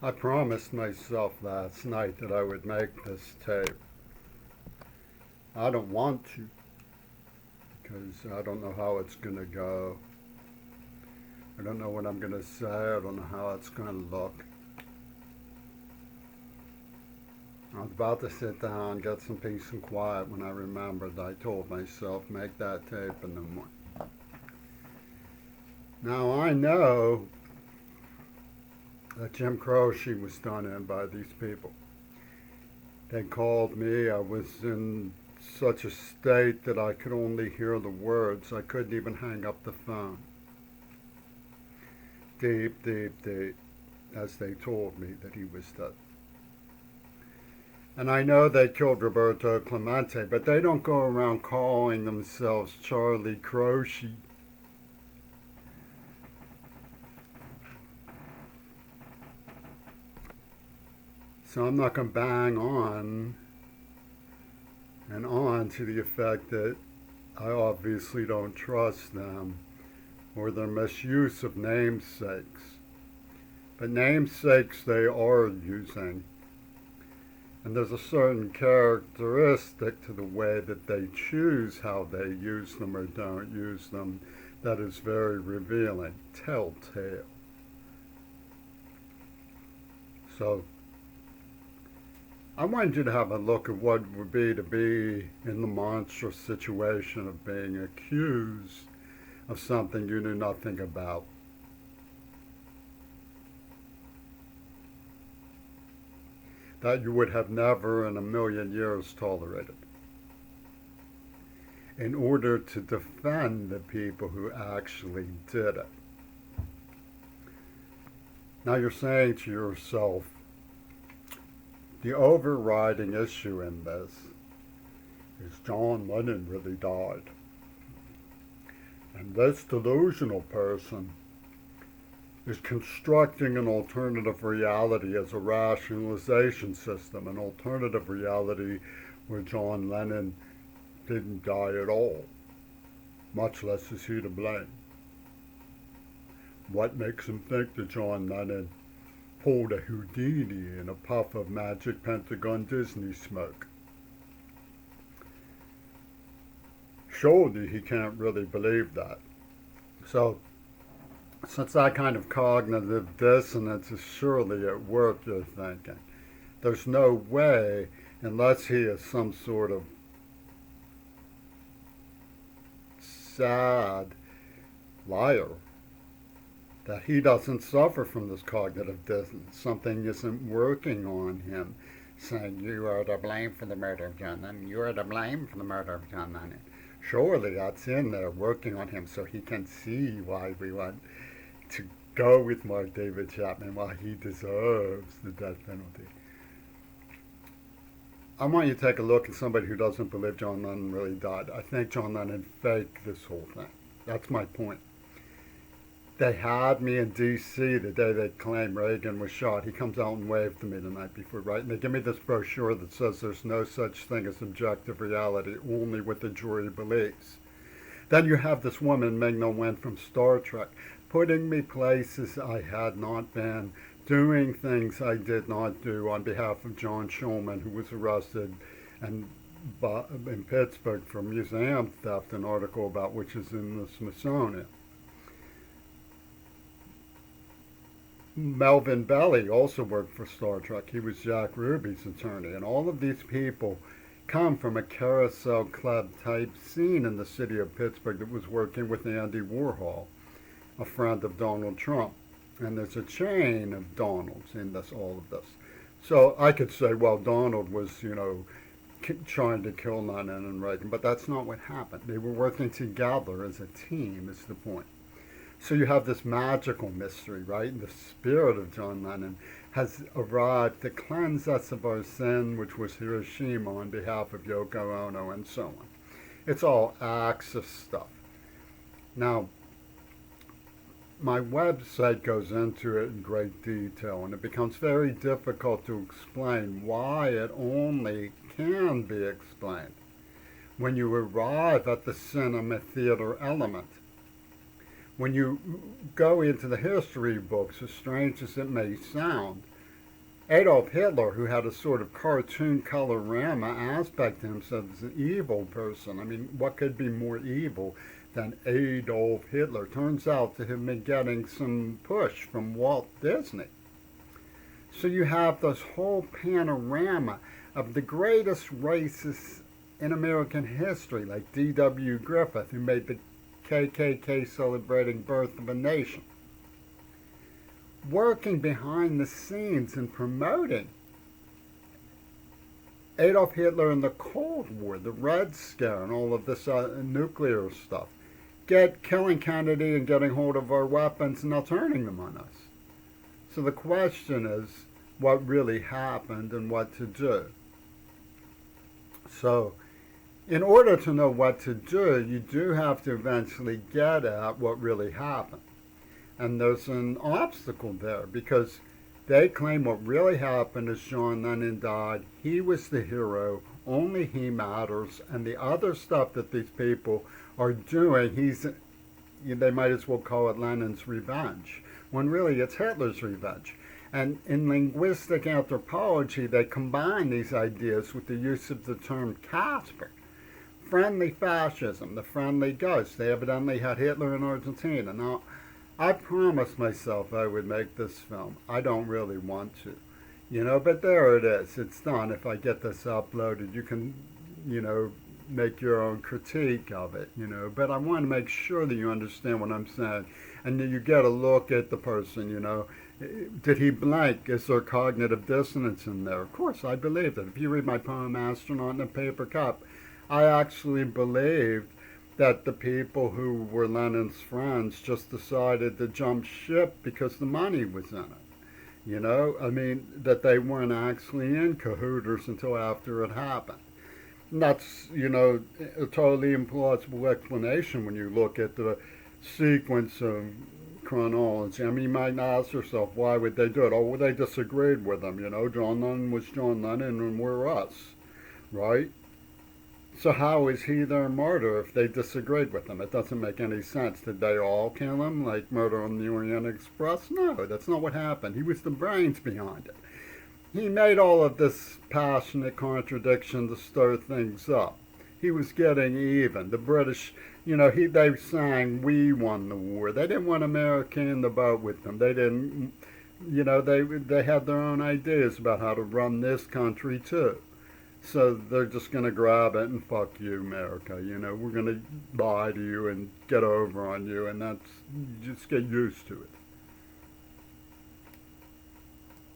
I promised myself last night that I would make this tape. I don't want to because I don't know how it's going to go. I don't know what I'm going to say. I don't know how it's going to look. I was about to sit down and get some peace and quiet when I remembered I told myself, make that tape in the morning. Now I know that Jim Croce was done in by these people. They called me. I was in such a state that I could only hear the words. I couldn't even hang up the phone. Deep, deep, deep, as they told me that he was dead. And I know they killed Roberto Clemente, but they don't go around calling themselves Charlie Croce. So I'm not going to bang on and on to the effect that I obviously don't trust them or their misuse of namesakes. But namesakes they are using. And there's a certain characteristic to the way that they choose how they use them or don't use them that is very revealing, telltale. So I wanted you to have a look at what it would be to be in the monstrous situation of being accused of something you knew nothing about. That you would have never in a million years tolerated. In order to defend the people who actually did it. Now you're saying to yourself, the overriding issue in this is John Lennon really died. And this delusional person is constructing an alternative reality as a rationalization system, an alternative reality where John Lennon didn't die at all, much less is he to blame. What makes him think that John Lennon pulled a Houdini in a puff of magic Pentagon Disney smoke? Surely he can't really believe that. So, since that kind of cognitive dissonance is surely at work, you're thinking, there's no way, unless he is some sort of sad liar, that he doesn't suffer from this cognitive dissonance. Something isn't working on him, saying, you are to blame for the murder of John Lennon. You are to blame for the murder of John Lennon. Surely that's in there working on him so he can see why we want to go with Mark David Chapman, why he deserves the death penalty. I want you to take a look at somebody who doesn't believe John Lennon really died. I think John Lennon faked this whole thing. That's my point. They had me in D.C. the day they claimed Reagan was shot. He comes out and waved to me the night before, right? And they give me this brochure that says there's no such thing as objective reality, only what the jury believes. Then you have this woman, Ming-Na Wen from Star Trek, putting me places I had not been, doing things I did not do on behalf of John Schulman, who was arrested and in Pittsburgh for museum theft, an article about which is in the Smithsonian. Melvin Belly also worked for Star Trek. He was Jack Ruby's attorney. And all of these people come from a carousel club type scene in the city of Pittsburgh that was working with Andy Warhol, a friend of Donald Trump. And there's a chain of Donalds in all of this. So I could say, well, Donald was, trying to kill Lennon and Reagan, but that's not what happened. They were working together as a team, is the point. So you have this magical mystery, right? And the spirit of John Lennon has arrived to cleanse us of our sin, which was Hiroshima on behalf of Yoko Ono and so on. It's all acts of stuff. Now, my website goes into it in great detail, and it becomes very difficult to explain why it only can be explained when you arrive at the cinema theater element. When you go into the history books, as strange as it may sound, Adolf Hitler, who had a sort of cartoon colorama aspect to himself as an evil person. I mean, what could be more evil than Adolf Hitler? Turns out to have been getting some push from Walt Disney. So you have this whole panorama of the greatest racists in American history, like D.W. Griffith, who made the KKK celebrating Birth of a Nation, working behind the scenes and promoting Adolf Hitler in the Cold War, the Red Scare, and all of this nuclear stuff. Killing Kennedy and getting hold of our weapons and not turning them on us. So the question is what really happened and what to do. So, in order to know what to do, you do have to eventually get at what really happened. And there's an obstacle there because they claim what really happened is John Lennon died. He was the hero. Only he matters. And the other stuff that these people are doing, they might as well call it Lenin's revenge, when really it's Hitler's revenge. And in linguistic anthropology, they combine these ideas with the use of the term Casper. Friendly fascism, the friendly ghost. They evidently had Hitler in Argentina. Now, I promised myself I would make this film. I don't really want to, but there it is. It's done. If I get this uploaded, you can, make your own critique of it, But I want to make sure that you understand what I'm saying and that you get a look at the person, Did he blank? Is there cognitive dissonance in there? Of course, I believe that. If you read my poem Astronaut in a Paper Cup, I actually believed that the people who were Lenin's friends just decided to jump ship because the money was in it. That they weren't actually in cahoots until after it happened. And that's, a totally implausible explanation when you look at the sequence of chronology. I mean, you might ask yourself, why would they do it? Oh, well, they disagreed with him, John Lennon was John Lennon and we're us, right? So how is he their martyr if they disagreed with him? It doesn't make any sense. Did they all kill him, like Murder on the Orient Express? No, that's not what happened. He was the brains behind it. He made all of this passionate contradiction to stir things up. He was getting even. The British, they sang, "We won the war." They didn't want America in the boat with them. They didn't, they had their own ideas about how to run this country too. So they're just going to grab it and fuck you, America. We're going to lie to you and get over on you, and just get used to it.